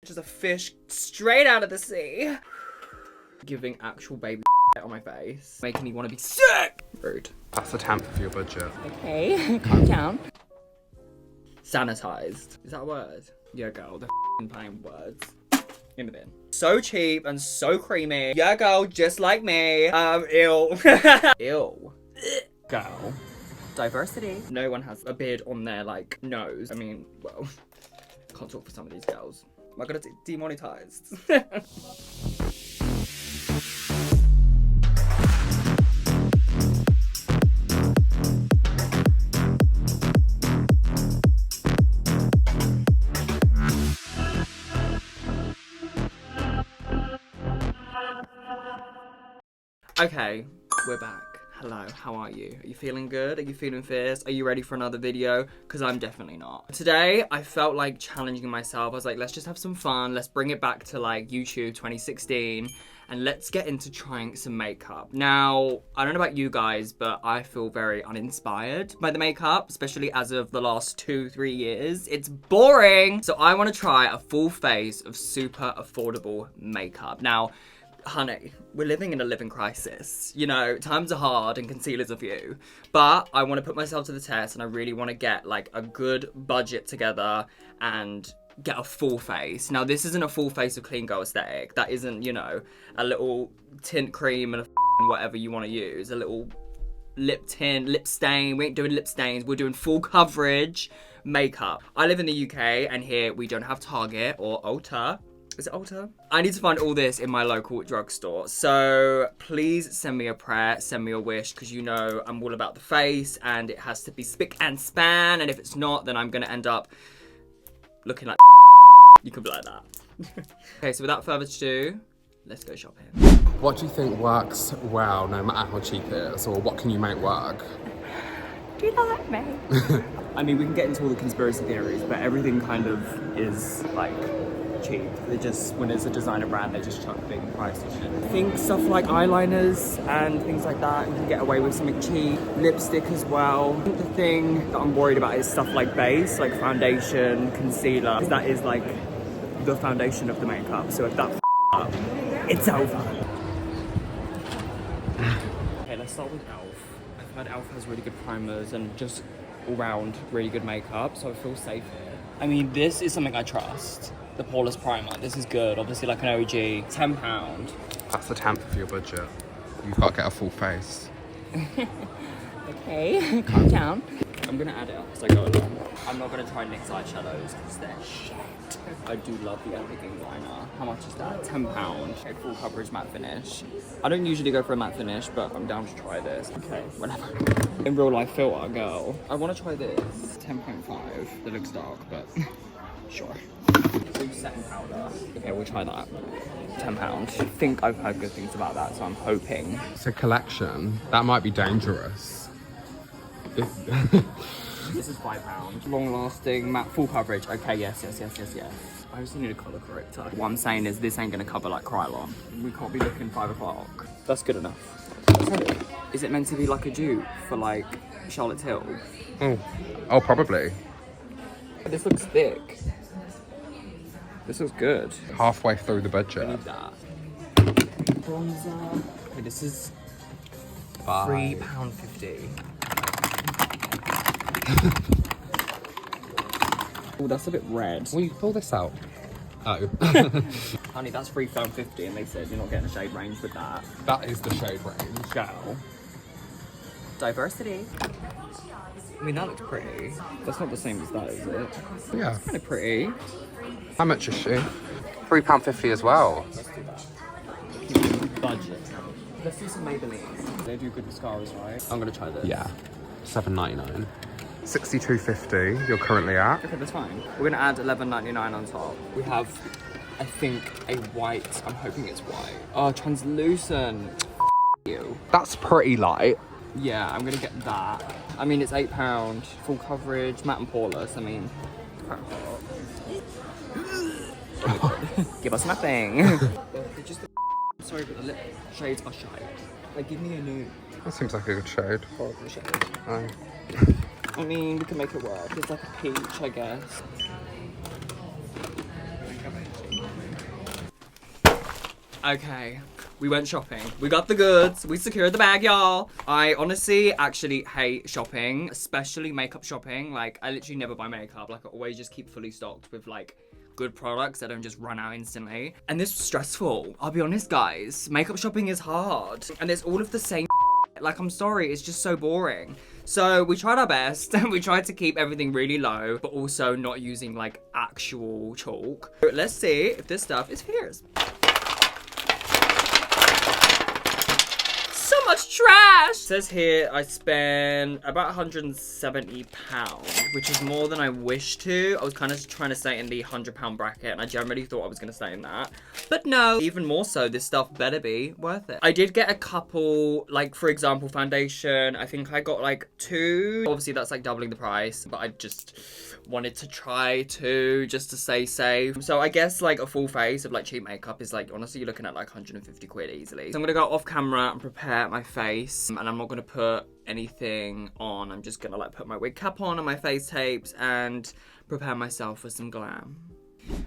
Just a fish straight out of the sea. Giving actual baby on my face. Making me want to be sick. Rude. That's a temp for your budget. Okay, calm down. Sanitized. Is that a word? Yeah, girl, they're playing words. In the bin. So cheap and so creamy. Yeah, girl, just like me. Ew. Ew. Girl. Diversity. No one has a beard on their, like, nose. I mean, well, can't talk for some of these girls. Am I gonna get demonetized? Okay, we're back. Hello, how are you? Are you feeling good? Are you feeling fierce? Are you ready for another video? Because I'm definitely not. Today, I felt like challenging myself. I was like, let's just have some fun. Let's bring it back to like YouTube 2016 and let's get into trying some makeup. Now, I don't know about you guys, but I feel very uninspired by the makeup, especially as of the last 2-3 years. It's boring. So I want to try a full face of super affordable makeup. Now, honey, we're living in a living crisis. You know, times are hard and concealers are few. But I want to put myself to the test and I really want to get like a good budget together and get a full face. Now, this isn't a full face of clean girl aesthetic. That isn't, you know, a little tint cream and whatever you want to use. A little lip tint, lip stain. We ain't doing lip stains. We're doing full coverage makeup. I live in the UK and here we don't have Target or Ulta. Is it Ulta? I need to find all this in my local drugstore. So please send me a prayer, send me a wish, because you know I'm all about the face and it has to be spick and span. And if it's not, then I'm gonna end up looking like you could be like that. Okay, so without further ado, let's go shopping. What do you think works well, no matter how cheap it is, or what can you make work? Do you like me? I mean, we can get into all the conspiracy theories, but everything kind of is like cheap. They just, when it's a designer brand, they just chuck big price on it. I think stuff like eyeliners and things like that, you can get away with something cheap. Lipstick as well. I think the thing that I'm worried about is stuff like base, like foundation, concealer, because that is like the foundation of the makeup. So if that up, it's over. Okay, let's start with e.l.f. I've heard e.l.f. has really good primers and just all round really good makeup, so I feel safe here. I mean, this is something I trust. The Poreless primer. This is good. Obviously, like an OG. £10. That's a temp for your budget. You've got to get a full face. Okay, calm down. I'm gonna add it up as I go along. I'm not gonna try NYX eyeshadows because they're shit. I do love the Apricot liner. How much is that? £10. Okay, full coverage matte finish. I don't usually go for a matte finish, but I'm down to try this. Okay, whatever. In real life filter, girl. I want to try this. 10.5. It looks dark, but sure. Setting powder. Okay, we'll try that. £10. I think I've heard good things about that, so I'm hoping. It's a collection. That might be dangerous. This is £5. Long lasting, matte, full coverage. Okay, yes. I just need a colour corrector. What I'm saying is this ain't gonna cover like Krystal. We can't be looking 5 o'clock. That's good enough. Is it meant to be like a dupe for like Charlotte Tilbury? Oh, probably. This looks thick. This looks good. Halfway through the budget. I need that. Bronzer. Okay, this is £3.50. Oh, that's a bit red. Will you pull this out? Oh. Honey, that's £3.50 and they said you're not getting a shade range with that. That is the shade range. Girl. Diversity. I mean, that looks pretty. That's not the same as that, is it? Yeah. It's kind of pretty. How much is she? £3.50 as well. Let's do that. Budget. Let's do some Maybelline. They do good mascaras, right? I'm gonna try this. Yeah. £7.99. £62.50 you're currently at. Okay, that's fine. We're gonna add $11.99 on top. We have, I think, a white. I'm hoping it's white. Oh, translucent. You. That's pretty light. Yeah, I'm gonna get that. I mean, it's £8. Full coverage, matte and poreless. I mean, crap. Give us nothing. Sorry, but the lip shades are shy. Like, give me a nude. That seems like a good shade. Horrible shade. Oh. I mean, we can make it work. It's like a peach, I guess. Okay, we went shopping. We got the goods. We secured the bag, y'all. I honestly actually hate shopping, especially makeup shopping. Like, I literally never buy makeup. Like, I always just keep fully stocked with, like, good products that don't just run out instantly. And this was stressful. I'll be honest, guys. Makeup shopping is hard. And it's all of the same. Like, I'm sorry, it's just so boring. So we tried our best and we tried to keep everything really low, but also not using like actual chalk. But let's see if this stuff is fierce. So much trash! It says here I spent about £170, which is more than I wish to. I was kind of trying to stay in the £100 bracket and I generally thought I was going to stay in that. But no, even more so, this stuff better be worth it. I did get a couple, like for example, foundation. I think I got like 2. Obviously that's like doubling the price, but I just wanted to try 2 just to stay safe. So I guess like a full face of like cheap makeup is like, honestly, you're looking at like 150 quid easily. So I'm gonna go off camera and prepare my face, and I'm not gonna put anything on. I'm just gonna like put my wig cap on and my face tapes and prepare myself for some glam.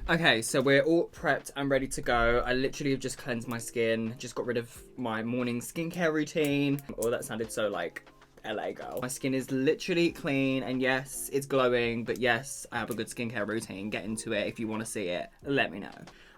Okay, so we're all prepped and ready to go. I literally have just cleansed my skin, just got rid of my morning skincare routine. Oh, that sounded so like LA girl. My skin is literally clean, and yes, it's glowing, but yes, I have a good skincare routine. Get into it. If you want to see it, let me know.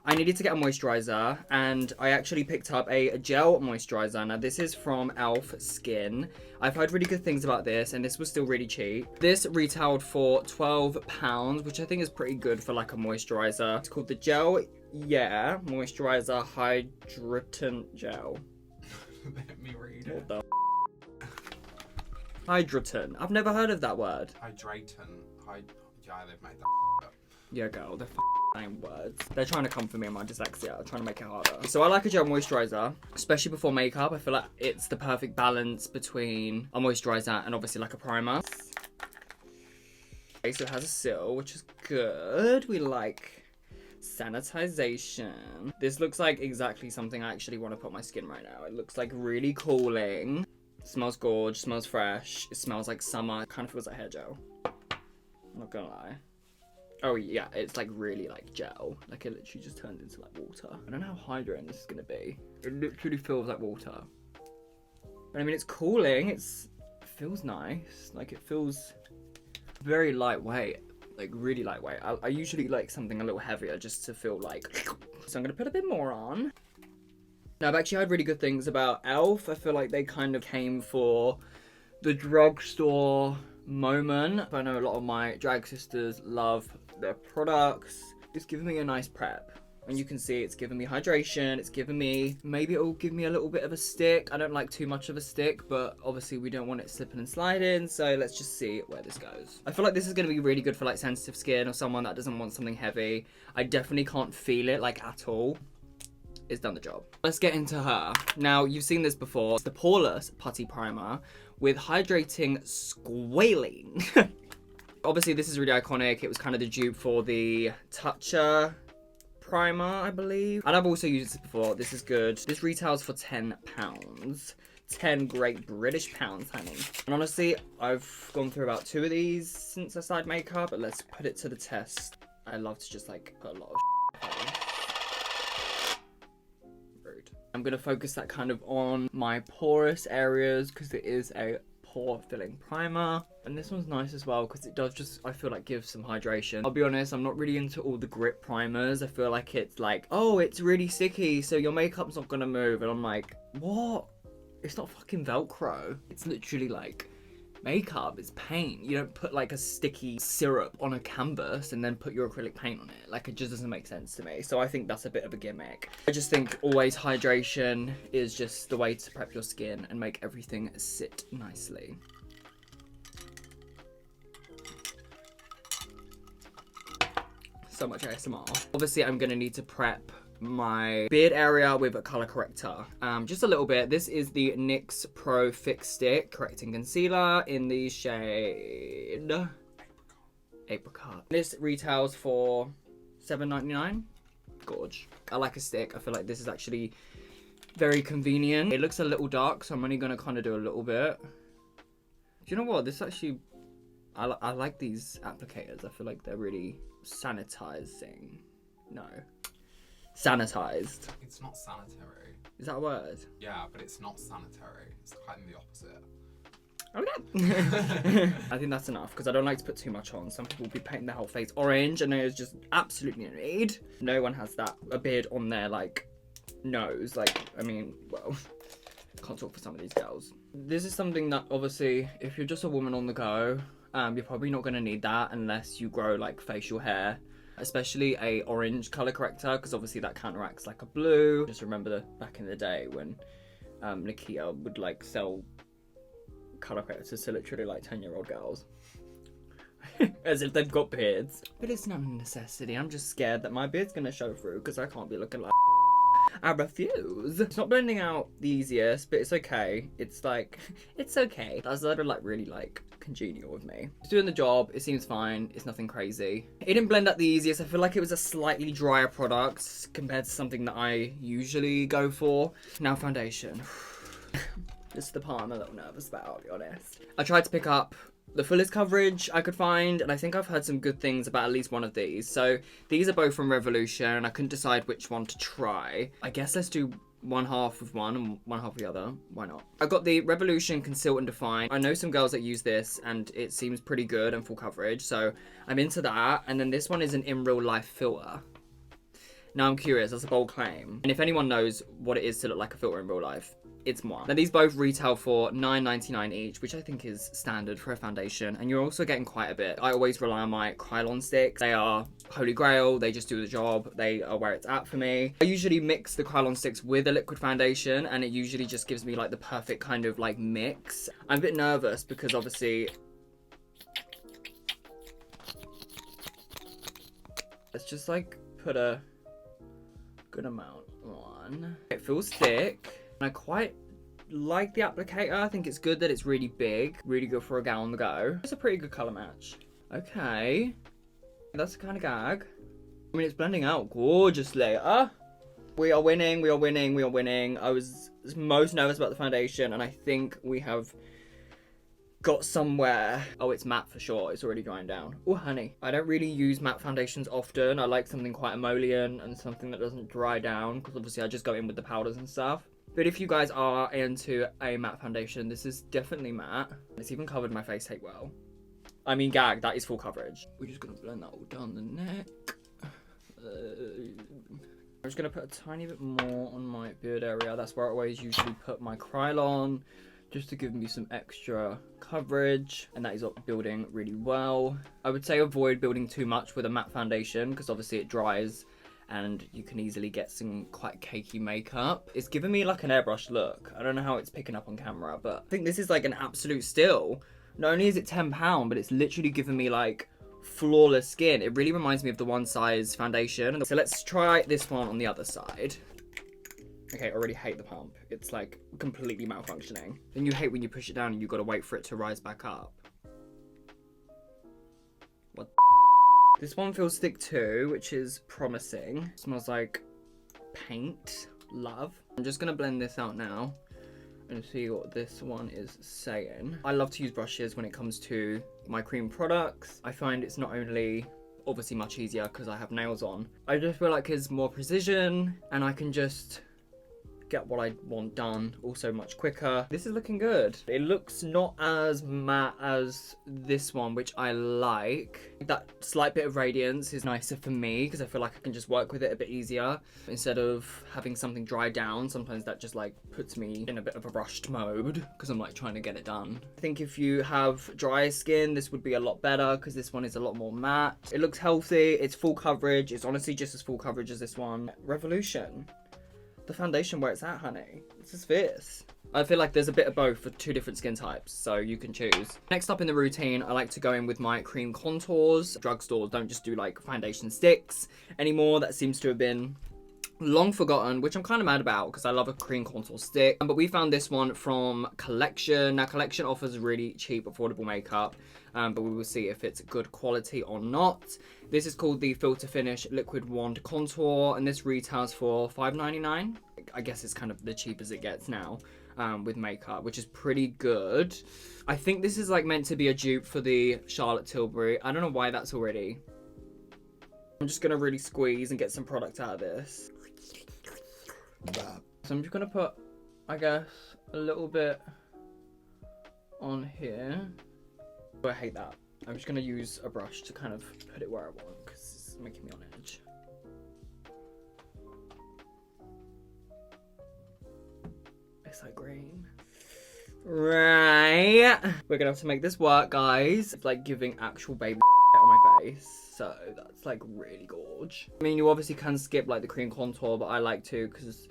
I needed to get a moisturiser, and I actually picked up a gel moisturiser. Now this is from Elf Skin. I've heard really good things about this, and this was still really cheap. This retailed for £12, which I think is pretty good for like a moisturiser. It's called the Gel Yeah Moisturiser Hydratant Gel. Let me read What it. the Hydratant. I've never heard of that word. Hydratant. Yeah, they've made that up. Yeah, girl, they're same words. They're trying to come for me and my dyslexia. They're trying to make it harder. So I like a gel moisturiser, especially before makeup. I feel like it's the perfect balance between a moisturiser and obviously like a primer. Okay, so it has a seal, which is good. We like sanitization. This looks like exactly something I actually want to put on my skin right now. It looks like really cooling. It smells gorgeous, smells fresh. It smells like summer. It kind of feels like hair gel. I'm not gonna lie. Oh yeah, it's like really like gel. Like it literally just turns into like water. I don't know how hydrating this is gonna be. It literally feels like water. But I mean, it's cooling. It feels nice. Like it feels very lightweight. Like really lightweight. I usually like something a little heavier just to feel like. So I'm gonna put a bit more on. Now I've actually heard really good things about Elf. I feel like they kind of came for the drugstore moment. I know a lot of my drag sisters love their products. It's giving me a nice prep. And you can see it's giving me hydration. It's giving me, maybe it will give me a little bit of a stick. I don't like too much of a stick, but obviously we don't want it slipping and sliding. So let's just see where this goes. I feel like this is going to be really good for like sensitive skin or someone that doesn't want something heavy. I definitely can't feel it like at all. It's done the job. Let's get into her. Now, you've seen this before. It's the Poreless Putty Primer with hydrating squalene. Obviously, this is really iconic. It was kind of the dupe for the Toucher primer, I believe. And I've also used this before. This is good. This retails for £10. 10 great British pounds, honey. And honestly, I've gone through about 2 of these since I started makeup, but let's put it to the test. I love to just like put a lot of I'm going to focus that kind of on my porous areas because it is a pore filling primer. And this one's nice as well because it does just, I feel like, give some hydration. I'll be honest, I'm not really into all the grip primers. I feel like it's like, oh, it's really sticky, so your makeup's not going to move. And I'm like, what? It's not fucking Velcro. It's literally like makeup. It's paint. You don't put like a sticky syrup on a canvas and then put your acrylic paint on it. Like, it just doesn't make sense to me. So I think that's a bit of a gimmick. I just think always hydration is just the way to prep your skin and make everything sit nicely. So much ASMR. Obviously, I'm gonna need to prep my beard area with a color corrector, just a little bit. This is the NYX Pro Fix Stick Correcting Concealer in the shade Apricot. This retails for £7.99. Gorge. I like a stick. I feel like this is actually very convenient. It looks a little dark, so I'm only gonna kind of do a little bit. Do you know what? This actually, I like these applicators. I feel like they're really sanitizing. No. sanitized. It's not sanitary. Is that a word? Yeah, but it's not sanitary. It's kind of the opposite. Okay. I think that's enough because I don't like to put too much on. Some people will be painting their whole face orange and there's just absolutely no need. No one has a beard on their like nose. Like, I mean, well, can't talk for some of these girls. This is something that obviously if you're just a woman on the go, you're probably not going to need that unless you grow like facial hair, especially a orange color corrector, because obviously that counteracts like a blue. Just remember back in the day when Nikita would like sell color correctors to literally like 10-year-old girls. As if they've got beards. But it's not a necessity. I'm just scared that my beard's gonna show through because I can't be looking like I refuse. It's not blending out the easiest, but it's okay. It's like, it's okay. That's sort of like really like congenial with me. It's doing the job. It seems fine. It's nothing crazy. It didn't blend out the easiest. I feel like it was a slightly drier product compared to something that I usually go for. Now foundation. This is the part I'm a little nervous about, I'll be honest. I tried to pick up the fullest coverage I could find, and I think I've heard some good things about at least one of these. So these are both from Revolution, and I couldn't decide which one to try. I guess let's do one half of one and one half of the other. Why not? I got the Revolution Conceal and Define. I know some girls that use this, and it seems pretty good and full coverage, so I'm into that. And then this one is an in real life filter. Now I'm curious, that's a bold claim. And if anyone knows what it is to look like a filter in real life, it's moi. Now these both retail for $9.99 each, which I think is standard for a foundation, and you're also getting quite a bit. I always rely on my Krystal sticks. They are holy grail, they just do the job. They are where it's at for me. I usually mix the Krystal sticks with a liquid foundation, and it usually just gives me like the perfect kind of like mix. I'm a bit nervous because obviously, let's just like put a good amount on. It feels thick. I quite like the applicator. I think it's good that it's really big. Really good for a gal on the go. It's a pretty good colour match. Okay. That's the kind of gag. I mean, it's blending out gorgeously. We are winning, we are winning, we are winning. I was most nervous about the foundation, and I think we have got somewhere. Oh, it's matte for sure. It's already drying down. Oh, honey. I don't really use matte foundations often. I like something quite emollient and something that doesn't dry down, because obviously I just go in with the powders and stuff. But if you guys are into a matte foundation, this is definitely matte. It's even covered my face tape well. I mean, gag, that is full coverage. We're just gonna blend that all down the neck. I'm just gonna put a tiny bit more on my beard area. That's where I always usually put my Krylon, just to give me some extra coverage. And that is building really well. I would say avoid building too much with a matte foundation, because obviously it dries and you can easily get some quite cakey makeup. It's giving me like an airbrush look. I don't know how it's picking up on camera, but I think this is like an absolute steal. Not only is it £10, but it's literally giving me like flawless skin. It really reminds me of the One Size foundation. So let's try this one on the other side. Okay, I already hate the pump. It's like completely malfunctioning. Then you hate when you push it down and you gotta wait for it to rise back up. What the? This one feels thick too, which is promising. Smells like paint. Love. I'm just gonna blend this out now and see what this one is saying. I love to use brushes when it comes to my cream products. I find it's not only obviously much easier because I have nails on. I just feel like it's more precision and I can just get what I want done also much quicker. This is looking good. It looks not as matte as this one, which I like. That slight bit of radiance is nicer for me because I feel like I can just work with it a bit easier instead of having something dry down. Sometimes that just like puts me in a bit of a rushed mode because I'm like trying to get it done. I think if you have dry skin, this would be a lot better because this one is a lot more matte. It looks healthy. It's full coverage. It's honestly just as full coverage as this one. Revolution. The foundation where it's at, honey. This is fierce. I feel like there's a bit of both for two different skin types, so you can choose. Next up in the routine, I like to go in with my cream contours. Drugstores don't just do like foundation sticks anymore. That seems to have been long forgotten, which I'm kind of mad about because I love a cream contour stick. But we found this one from Collection. Now Collection offers really cheap, affordable makeup, but we will see if it's good quality or not. This is called the Filter Finish Liquid Wand Contour, and this retails for $5.99. I guess it's kind of the cheap as it gets now with makeup, which is pretty good. I think this is like meant to be a dupe for the Charlotte Tilbury. I don't know why that's already. I'm just gonna really squeeze and get some product out of this. So I'm just gonna put, I guess, a little bit on here. But I hate that. I'm just gonna use a brush to kind of put it where I want because it's making me on edge. It's like green. Right. We're gonna have to make this work, guys. It's like giving actual baby on my face. So that's like really gorge. I mean, you obviously can skip like the cream contour, but I like to because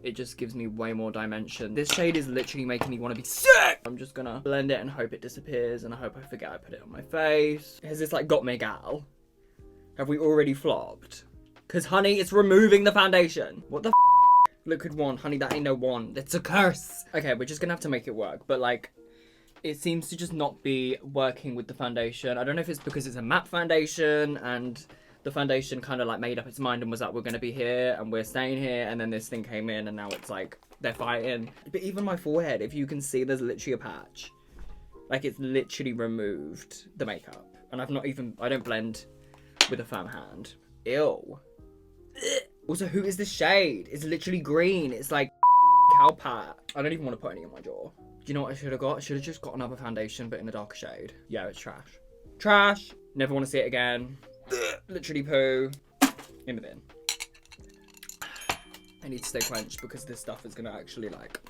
it just gives me way more dimension. This shade is literally making me want to be sick. I'm just gonna blend it and hope it disappears, and I hope I forget I put it on my face. Has this like got me, gal? Have we already flopped? Cause honey, it's removing the foundation. What the f? Liquid wand, honey, that ain't no wand. It's a curse. Okay, we're just gonna have to make it work, but like, it seems to just not be working with the foundation. I don't know if it's because it's a matte foundation and the foundation kind of like made up its mind and was like, we're gonna be here and we're staying here, and then this thing came in and now it's like, they're fighting. But even my forehead, if you can see, there's literally a patch. Like, it's literally removed the makeup. And I don't blend with a firm hand. Ew. Also, who is this shade? It's literally green. It's like cowpat. I don't even want to put any on my jaw. Do you know what I should have got? I should have just got another foundation, but in the darker shade. Yeah, it's trash. Trash. Never want to see it again. Literally poo. In the bin. I need to stay quenched because this stuff is going to actually like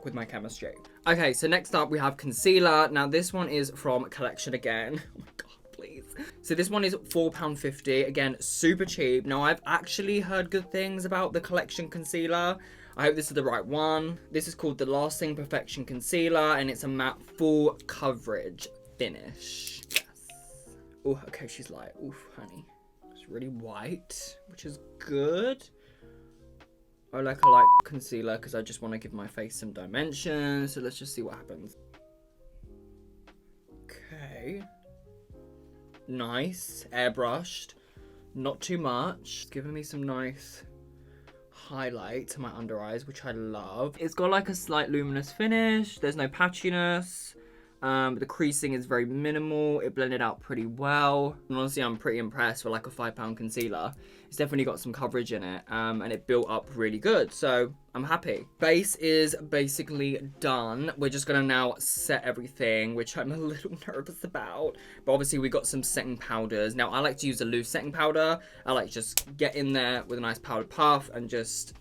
with my chemistry. Okay, so next up we have concealer. Now this one is from Collection again. Oh my god. So this one is £4.50. Again, super cheap. Now, I've actually heard good things about the Collection concealer. I hope this is the right one. This is called the Lasting Perfection Concealer, and it's a matte full coverage finish. Yes. Oh, okay, she's light. Oof, honey. It's really white, which is good. I like a light concealer because I just want to give my face some dimension. So let's just see what happens. Okay. Nice, airbrushed, not too much. It's giving me some nice highlight to my under eyes, which I love. It's got like a slight luminous finish. There's no patchiness. The creasing is very minimal. It blended out pretty well. And honestly, I'm pretty impressed with like a £5 concealer. It's definitely got some coverage in it, and it built up really good. So I'm happy. Base is basically done. We're just gonna now set everything, which I'm a little nervous about. But obviously we got some setting powders. Now I like to use a loose setting powder. I like just get in there with a nice powder puff and just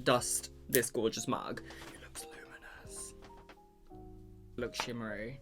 dust this gorgeous mug. Looks shimmery.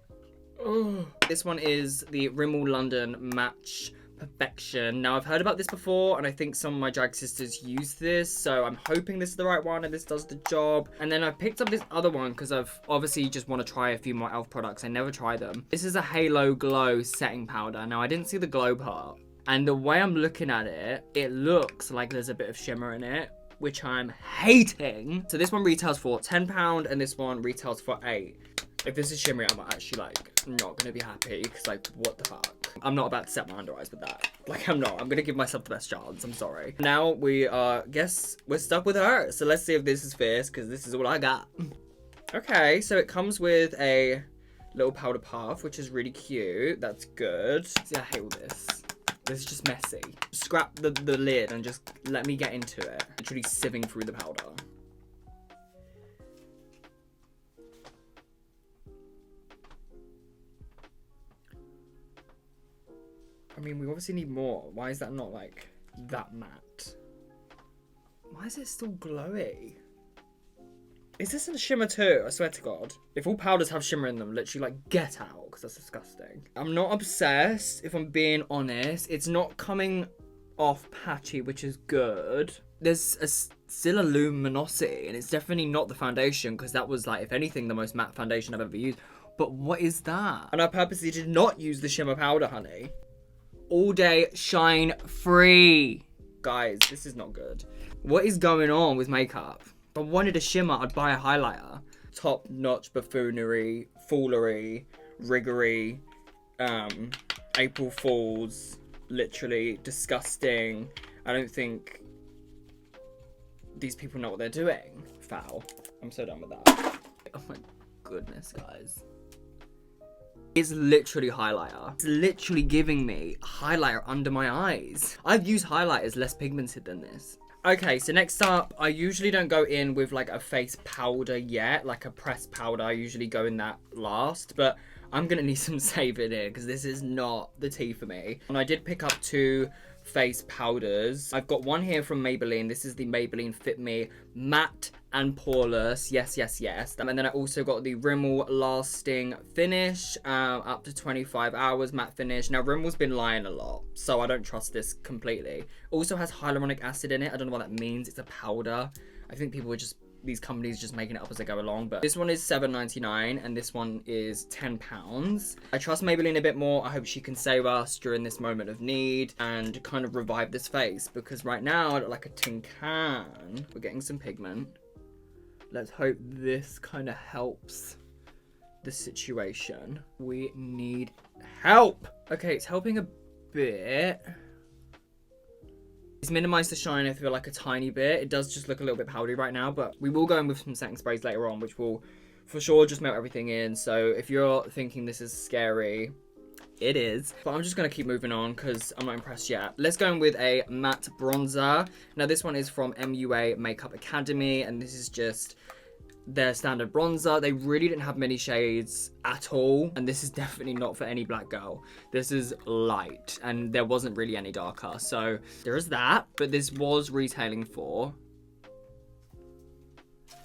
Oh. This one is the Rimmel London Match Perfection. Now, I've heard about this before, and I think some of my drag sisters use this, so I'm hoping this is the right one and this does the job. And then I picked up this other one because I've obviously just want to try a few more e.l.f. products. I never try them. This is a Halo Glow setting powder. Now, I didn't see the glow part, and the way I'm looking at it, it looks like there's a bit of shimmer in it, which I'm hating. So this one retails for £10, and this one retails for £8. If this is shimmery, I'm actually like not gonna be happy because like what the fuck. I'm not about to set my under eyes with that. Like I'm not. I'm gonna give myself the best chance. I'm sorry. Now we guess we're stuck with her. So let's see if this is fierce because this is all I got. Okay, so it comes with a little powder puff, which is really cute. That's good. See, I hate all this. This is just messy. Scrap the lid and just let me get into it. Literally sieving through the powder. I mean, we obviously need more. Why is that not, like, that matte? Why is it still glowy? Is this a shimmer too? I swear to God. If all powders have shimmer in them, literally, like, get out, because that's disgusting. I'm not obsessed, if I'm being honest. It's not coming off patchy, which is good. There's still a luminosity, and it's definitely not the foundation, because that was, like, if anything, the most matte foundation I've ever used. But what is that? And I purposely did not use the shimmer powder, honey. All day shine free. Guys, this is not good. What is going on with makeup? If I wanted a shimmer, I'd buy a highlighter. Top notch buffoonery, foolery, riggery, April Fools, literally disgusting. I don't think these people know what they're doing. Foul. I'm so done with that. Oh my goodness, guys. It's literally highlighter. It's literally giving me highlighter under my eyes. I've used highlighters less pigmented than this. Okay, so next up, I usually don't go in with like a face powder yet, like a pressed powder. I usually go in that last, but I'm gonna need some save in here because this is not the tea for me. And I did pick up 2 face powders. I've got one here from Maybelline. This is the Maybelline Fit Me Matte and Poreless. Yes, yes, yes. And then I also got the Rimmel Lasting Finish, up to 25 hours matte finish. Now, Rimmel's been lying a lot, so I don't trust this completely. Also has hyaluronic acid in it. I don't know what that means. It's a powder. I think people are just, these companies are just making it up as they go along, but this one is $7.99 and this one is £10. I trust Maybelline a bit more. I hope she can save us during this moment of need and kind of revive this face, because right now I look like a tin can. We're getting some pigment. Let's hope this kind of helps the situation. We need help. Okay, it's helping a bit. It's minimized the shine, I feel like, a tiny bit. It does just look a little bit powdery right now, but we will go in with some setting sprays later on, which will for sure just melt everything in. So if you're thinking this is scary, it is. But I'm just going to keep moving on because I'm not impressed yet. Let's go in with a matte bronzer. Now this one is from MUA Makeup Academy, and this is just their standard bronzer. They really didn't have many shades at all, and this is definitely not for any black girl. This is light, and there wasn't really any darker, so there is that. But this was retailing for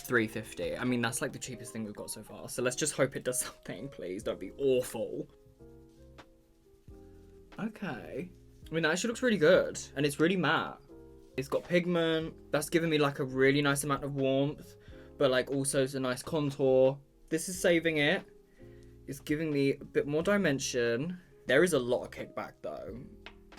$3.50. I mean, that's like the cheapest thing we've got so far, so let's just hope it does something. Please don't be awful. Okay, I mean, that actually looks really good, and it's really matte. It's got pigment that's giving me like a really nice amount of warmth, but like also it's a nice contour. This is saving it. It's giving me a bit more dimension. There is a lot of kickback though,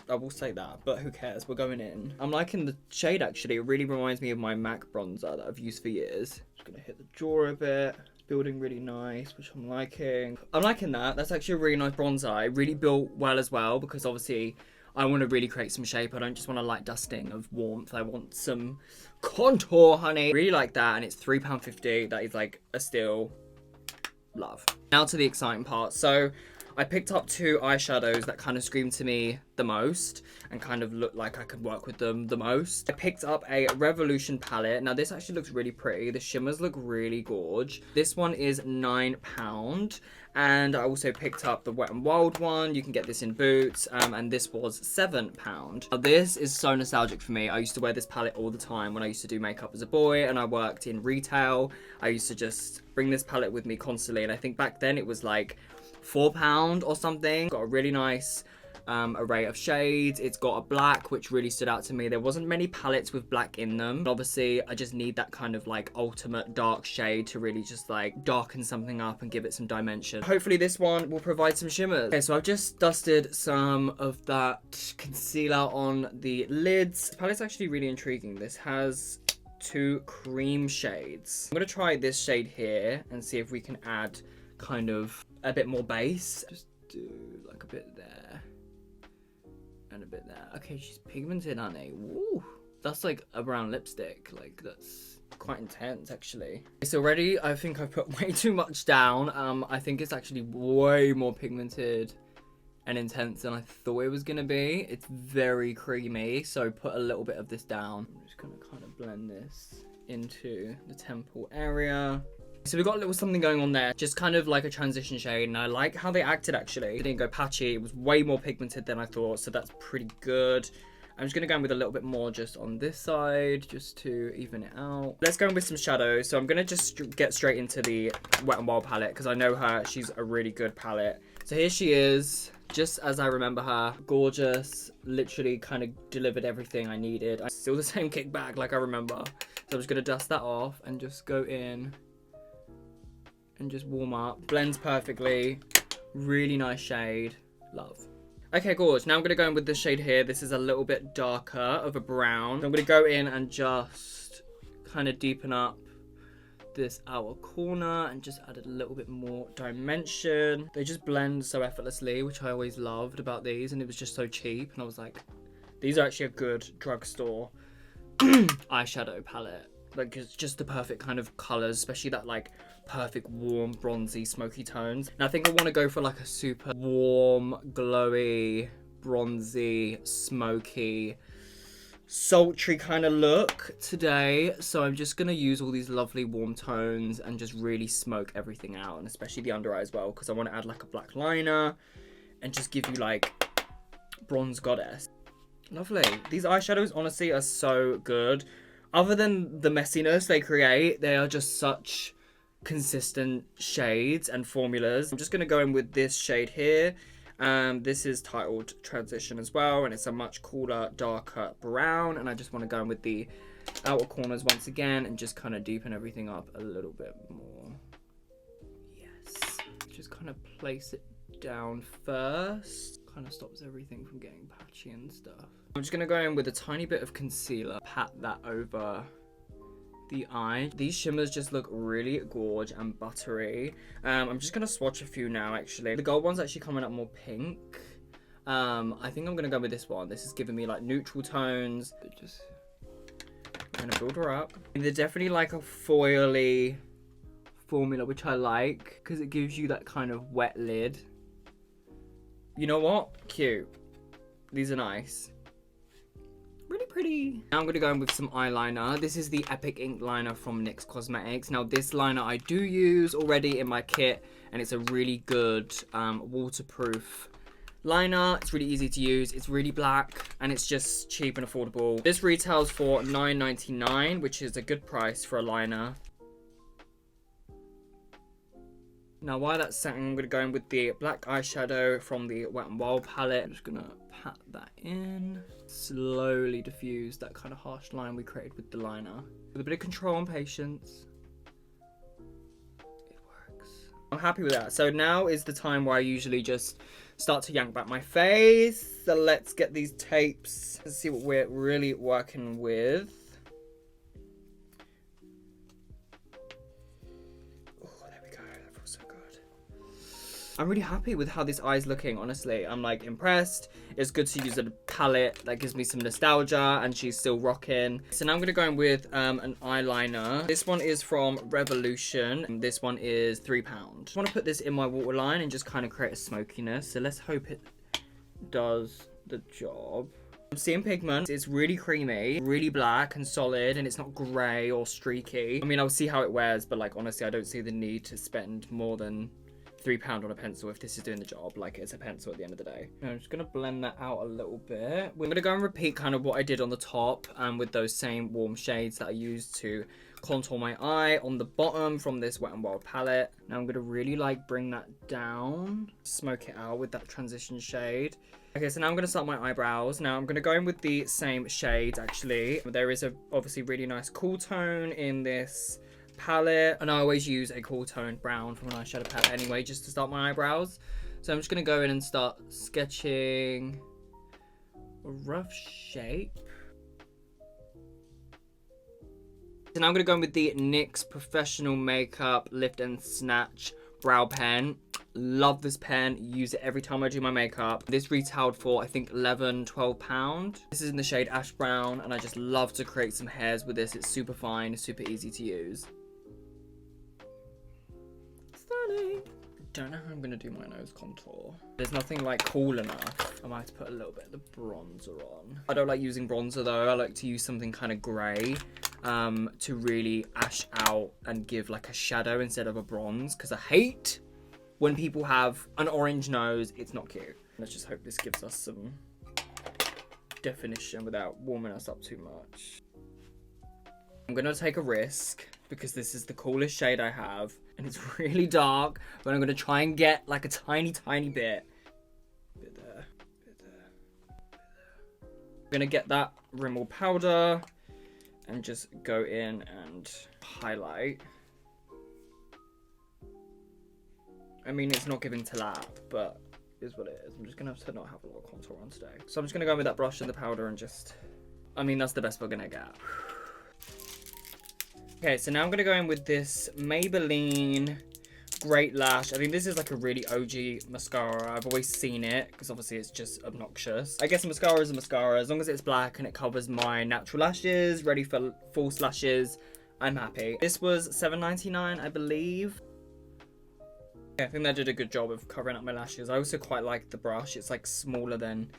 I will say that, but who cares, we're going in. I'm liking the shade actually. It really reminds me of my MAC bronzer that I've used for years. Just gonna hit the jaw a bit. It's building really nice, which I'm liking. I'm liking that. That's actually a really nice bronzer. It really built well as well, because obviously I want to really create some shape. I don't just want a light dusting of warmth. I want some contour, honey. Really like that, and it's £3.50. That is like a steal. Love. Now to the exciting part. So I picked up 2 eyeshadows that kind of screamed to me the most and kind of looked like I could work with them the most. I picked up a Revolution palette. Now this actually looks really pretty. The shimmers look really gorge. This one is £9. And I also picked up the Wet n Wild one. You can get this in Boots, and this was £7. Now this is so nostalgic for me. I used to wear this palette all the time when I used to do makeup as a boy and I worked in retail. I used to just bring this palette with me constantly, and I think back then it was like £4 or something. Got a really nice array of shades. It's got a black, which really stood out to me. There wasn't many palettes with black in them. But obviously, I just need that kind of like ultimate dark shade to really just like darken something up and give it some dimension. Hopefully this one will provide some shimmers. Okay, so I've just dusted some of that concealer on the lids. This palette's actually really intriguing. This has 2 cream shades. I'm gonna try this shade here and see if we can add kind of a bit more base. Just do like a bit there and a bit there. Okay, she's pigmented, honey. Woo, that's like a brown lipstick. Like that's quite intense actually. So already I think I put way too much down. I think it's actually way more pigmented and intense than I thought it was gonna be. It's very creamy, so put a little bit of this down. I'm just gonna kind of blend this into the temple area. So we got a little something going on there, just kind of like a transition shade, and I like how they acted actually. They didn't go patchy. It was way more pigmented than I thought, so that's pretty good. I'm just gonna go in with a little bit more just on this side, just to even it out. Let's go in with some shadows. So I'm gonna just get straight into the Wet n Wild palette, because I know her, she's a really good palette. So here she is, just as I remember her. Gorgeous, literally kind of delivered everything I needed. I'm still the same kickback like I remember. So I'm just gonna dust that off and just go in and just warm up. Blends perfectly. Really nice shade. Love. Okay, gorgeous. Now I'm going to go in with this shade here. This is a little bit darker of a brown. So I'm going to go in and just kind of deepen up this outer corner and just add a little bit more dimension. They just blend so effortlessly, which I always loved about these, and it was just so cheap. And I was like, these are actually a good drugstore eyeshadow palette. Like, it's just the perfect kind of colours, especially that like perfect warm bronzy smoky tones. And I think I want to go for like a super warm glowy bronzy smoky sultry kind of look today. So I'm just gonna use all these lovely warm tones and just really smoke everything out, and especially the under eye as well, because I want to add like a black liner and just give you like bronze goddess. Lovely. These eyeshadows honestly are so good. Other than the messiness they create, they are just such consistent shades and formulas. I'm just gonna go in with this shade here. This is titled Transition as well, and it's a much cooler, darker brown. And I just want to go in with the outer corners once again and just kind of deepen everything up a little bit more. Yes. Just kind of place it down first. Kind of stops everything from getting patchy and stuff. I'm just going to go in with a tiny bit of concealer, pat that over the eye. These shimmers just look really gorge and buttery. I'm just gonna swatch a few now actually. The gold one's actually coming up more pink. I think I'm gonna go with this one. This is giving me like neutral tones. I'm gonna build her up. And they're definitely like a foily formula, which I like because it gives you that kind of wet lid. You know what? Cute. These are nice. Really pretty. Now I'm going to go in with some eyeliner. This is the Epic Ink liner from NYX Cosmetics. Now this liner I do use already in my kit, and it's a really good waterproof liner. It's really easy to use. It's really black and it's just cheap and affordable. This retails for $9.99, which is a good price for a liner. Now while that's setting, I'm going to go in with the black eyeshadow from the Wet n Wild palette. I'm just going to pat that in. Slowly diffuse that kind of harsh line we created with the liner. With a bit of control and patience. It works. I'm happy with that. So now is the time where I usually just start to yank back my face. So let's get these tapes. Let's see what we're really working with. I'm really happy with how this eye is looking, honestly. I'm like impressed. It's good to use a palette that gives me some nostalgia, and she's still rocking. So now I'm gonna go in with an eyeliner. This one is from Revolution, and this one is £3. I wanna put this in my waterline and just kind of create a smokiness. So let's hope it does the job. I'm seeing pigment. It's really creamy, really black and solid, and it's not grey or streaky. I mean, I'll see how it wears, but like honestly, I don't see the need to spend more than £3 on a pencil if this is doing the job. Like, it's a pencil at the end of the day. I'm just gonna blend that out a little bit. We're gonna go and repeat kind of what I did on the top with those same warm shades that I used to contour my eye on the bottom from this Wet n Wild palette. Now I'm gonna really like bring that down, smoke it out with that transition shade. Okay, so now I'm gonna start my eyebrows. Now I'm gonna go in with the same shades actually. There is a obviously really nice cool tone in this palette, and I always use a cool toned brown from an eyeshadow palette anyway, just to start my eyebrows. So I'm just gonna go in and start sketching a rough shape. So now I'm gonna go in with the NYX Professional Makeup Lift and Snatch brow pen. Love this pen, use it every time I do my makeup. This retailed for I think £11–12. This is in the shade Ash Brown, and I just love to create some hairs with this. It's super fine, super easy to use. Don't know how I'm gonna do my nose contour. There's nothing like cool enough. I might have to put a little bit of the bronzer on. I don't like using bronzer though. I like to use something kind of grey to really ash out and give like a shadow instead of a bronze, because I hate when people have an orange nose. It's not cute. Let's just hope this gives us some definition without warming us up too much. I'm gonna take a risk because this is the coolest shade I have, and it's really dark, but I'm gonna try and get like a tiny bit. Bit there, bit there, bit there. I'm gonna get that Rimmel powder and just go in and highlight. I mean, it's not giving to lap, but it is what it is. I'm just gonna have to not have a lot of contour on today. So I'm just gonna go in with that brush and the powder and just, I mean, that's the best we're gonna get. Okay, so now I'm gonna go in with this Maybelline Great Lash. I think this is like a really OG mascara. I've always seen it because obviously it's just obnoxious. I guess a mascara is a mascara as long as it's black and it covers my natural lashes, ready for false lashes. I'm happy. This was $7.99, I believe. I think they did a good job of covering up my lashes. I also quite like the brush. It's like smaller than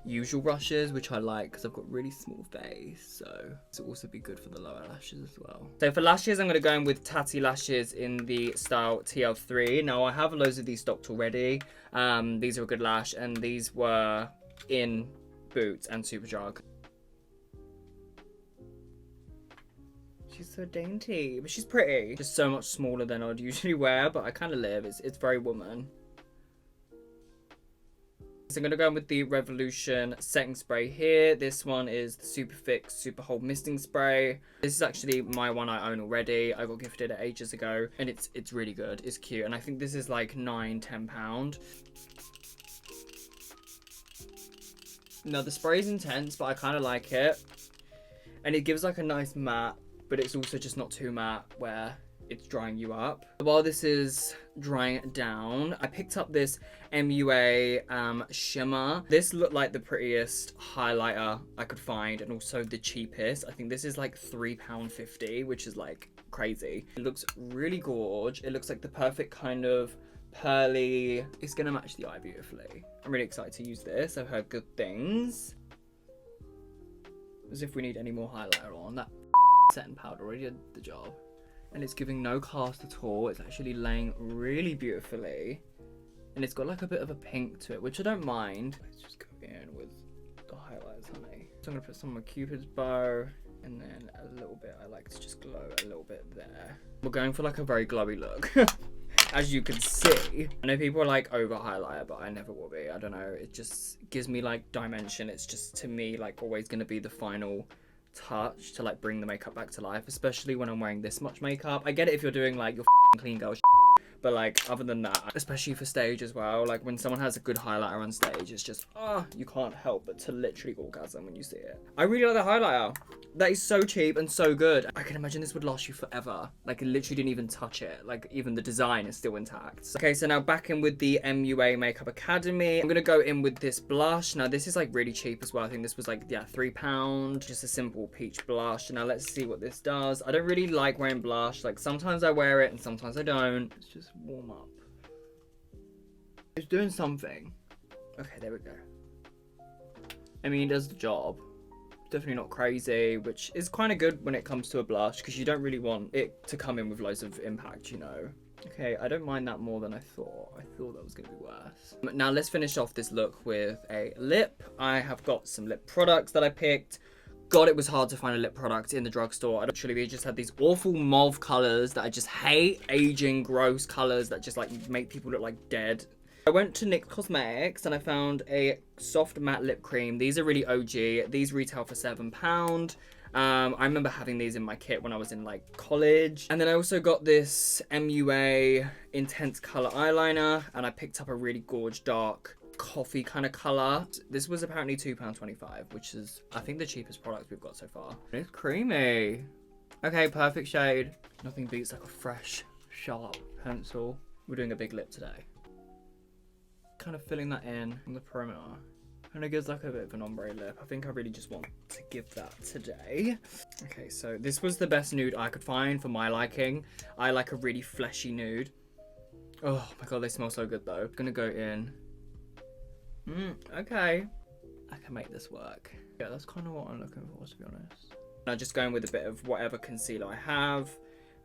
usual brushes, which I like because I've got really small face, so this will also be good for the lower lashes as well. So for lashes, I'm going to go in with Tatty Lashes in the style TL3. Now I have loads of these stocked already. These are a good lash, and these were in Boots and Superdrug. She's so dainty, but she's pretty. Just so much smaller than I'd usually wear, but I kind of live. It's very woman. So I'm going to go in with the Revolution setting spray here. This one is the Super Fix Super Hold Misting Spray. This is actually my one I own already. I got gifted it ages ago, and it's really good. It's cute, and I think this is like £9–10. Now the spray is intense, but I kind of like it, and it gives like a nice matte, but it's also just not too matte where it's drying you up. While this is drying down, I picked up this MUA shimmer. This looked like the prettiest highlighter I could find, and also the cheapest. I think this is like £3.50, which is like crazy. It looks really gorge. It looks like the perfect kind of pearly. It's gonna match the eye beautifully. I'm really excited to use this. I've heard good things. As if we need any more highlighter on. That setting powder already did the job. And it's giving no cast at all. It's actually laying really beautifully. And it's got like a bit of a pink to it, which I don't mind. Let's just go in with the highlights, honey. So I'm gonna put some on Cupid's bow, and then a little bit, I like to just glow a little bit there. We're going for like a very glowy look. As you can see. I know people are like over highlighter, but I never will be. I don't know, it just gives me like dimension. It's just, to me, like always gonna be the final touch to like bring the makeup back to life, especially when I'm wearing this much makeup. I get it if you're doing like your clean girl but like other than that, especially for stage as well, like when someone has a good highlighter on stage, it's just you can't help but to literally orgasm when you see it. I really like the highlighter. That is so cheap and so good. I can imagine this would last you forever. Like, it literally didn't even touch it. Like, even the design is still intact. Okay, so now back in with the MUA Makeup Academy. I'm gonna go in with this blush. Now this is like really cheap as well. I think this was like, yeah, £3. Just a simple peach blush. Now let's see what this does. I don't really like wearing blush. Like, sometimes I wear it and sometimes I don't. Let's just warm up. It's doing something. Okay, there we go. I mean, it does the job. Definitely not crazy, which is kind of good when it comes to a blush, because you don't really want it to come in with loads of impact, you know. Okay, I don't mind that more than I thought. I thought that was going to be worse. Now let's finish off this look with a lip. I have got some lip products that I picked. God, it was hard to find a lip product in the drugstore. Actually, they just had these awful mauve colors that I just hate. Aging, gross colors that just like make people look like dead. I went to NYX Cosmetics and I found a soft matte lip cream. These are really OG. These retail for £7. I remember having these in my kit when I was in like college. And then I also got this MUA Intense Color Eyeliner, and I picked up a really gorge dark coffee kind of color. This was apparently £2.25, which is, I think, the cheapest product we've got so far. It's creamy. Okay, perfect shade. Nothing beats like a fresh, sharp pencil. We're doing a big lip today. Kind of filling that in on the perimeter. And it gives like a bit of an ombre lip. I think I really just want to give that today. Okay, so this was the best nude I could find for my liking. I like a really fleshy nude. Oh my god, they smell so good though. I'm gonna go in. Okay. I can make this work. Yeah, that's kind of what I'm looking for, to be honest. I'm just going with a bit of whatever concealer I have.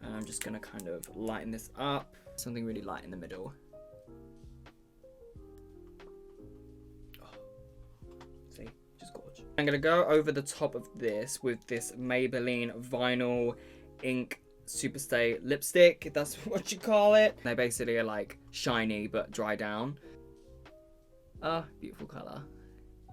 And I'm just gonna kind of lighten this up. Something really light in the middle. I'm gonna go over the top of this with this Maybelline Vinyl Ink Superstay lipstick, if that's what you call it. They basically are like shiny but dry down. Beautiful colour.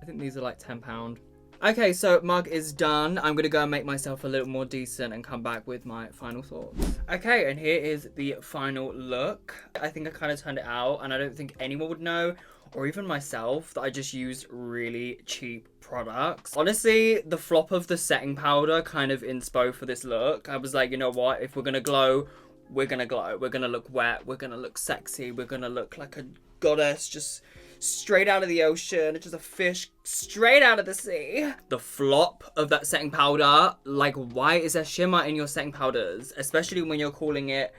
I think these are like £10. Okay, so mug is done. I'm gonna go and make myself a little more decent and come back with my final thoughts. Okay, and here is the final look. I think I kind of turned it out, and I don't think anyone would know, or even myself, that I just used really cheap products. Honestly, the flop of the setting powder kind of inspo for this look. I was like, you know what? If we're gonna glow, we're gonna glow. We're gonna look wet. We're gonna look sexy. We're gonna look like a goddess, just straight out of the ocean. It's just a fish straight out of the sea. The flop of that setting powder. Like, why is there shimmer in your setting powders? Especially when you're calling it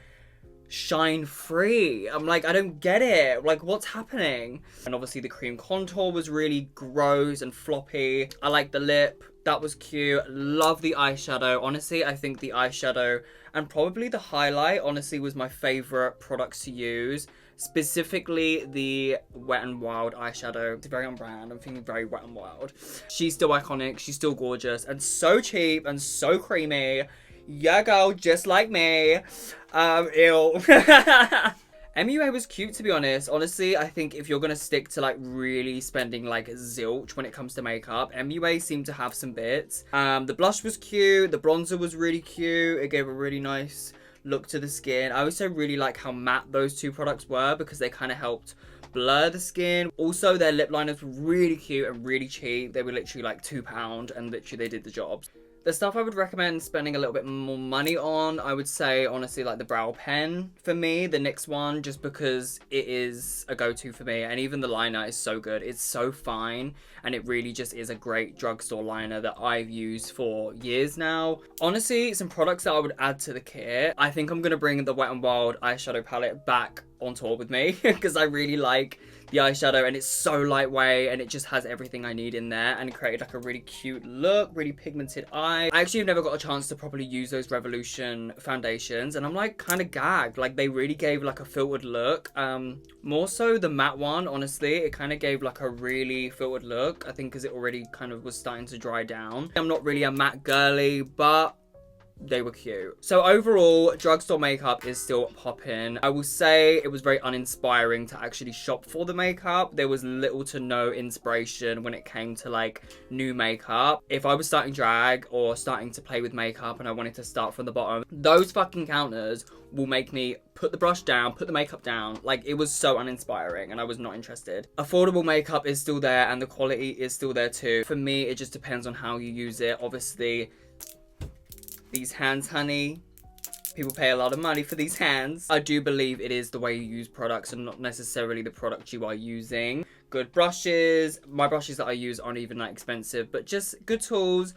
shine free. I'm like, I don't get it. Like, what's happening? And obviously the cream contour was really gross and floppy. I like the lip. That was cute. Love the eyeshadow. Honestly, I think the eyeshadow and probably the highlight, honestly, was my favorite products to use. Specifically the Wet n Wild eyeshadow. It's very on brand. I'm feeling very Wet n Wild. She's still iconic. She's still gorgeous and so cheap and so creamy. Yeah, girl, just like me. Ew. MUA was cute, to be honest. Honestly, I think if you're gonna stick to like really spending like zilch when it comes to makeup, MUA seemed to have some bits. The blush was cute. The bronzer was really cute. It gave a really nice look to the skin. I also really like how matte those two products were because they kind of helped blur the skin. Also, their lip liners were really cute and really cheap. They were literally like £2 and literally they did the job. The stuff I would recommend spending a little bit more money on, I would say, honestly, like the brow pen for me, the NYX one, just because it is a go-to for me. And even the liner is so good. It's so fine. And it really just is a great drugstore liner that I've used for years now. Honestly, some products that I would add to the kit. I think I'm going to bring the Wet n Wild eyeshadow palette back on tour with me because I really like the eyeshadow and it's so lightweight and it just has everything I need in there and it created like a really cute look, really pigmented eye. I actually have never got a chance to properly use those Revolution foundations and I'm like kind of gagged. Like they really gave like a filtered look. More so the matte one, honestly, it kind of gave like a really filtered look. I think because it already kind of was starting to dry down. I'm not really a matte girly, but they were cute. So overall, drugstore makeup is still popping. I will say it was very uninspiring to actually shop for the makeup. There was little to no inspiration when it came to like new makeup. If I was starting drag or starting to play with makeup and I wanted to start from the bottom, those fucking counters will make me put the brush down, put the makeup down. Like it was so uninspiring and I was not interested. Affordable makeup is still there and the quality is still there too. For me, it just depends on how you use it. Obviously, these hands, honey. People pay a lot of money for these hands. I do believe it is the way you use products and not necessarily the product you are using. Good brushes. My brushes that I use aren't even that expensive, but just good tools,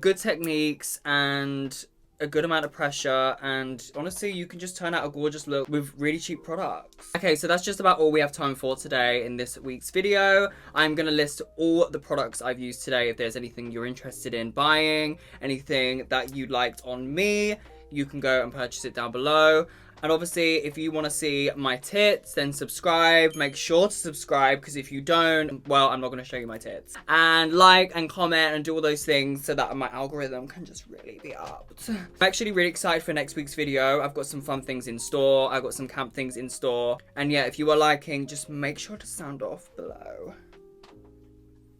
good techniques, and a good amount of pressure, and honestly you can just turn out a gorgeous look with really cheap products. Okay, so that's just about all we have time for today in this week's video. I'm gonna list all the products I've used today. If there's anything you're interested in buying, anything that you liked on me, you can go and purchase it down below. And obviously, if you want to see my tits, then subscribe. Make sure to subscribe, because if you don't, well, I'm not going to show you my tits. And like and comment and do all those things so that my algorithm can just really be up. I'm actually really excited for next week's video. I've got some fun things in store. I've got some camp things in store. And yeah, if you are liking, just make sure to sound off below.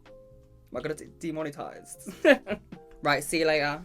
Am I going to demonetized? Right, see you later.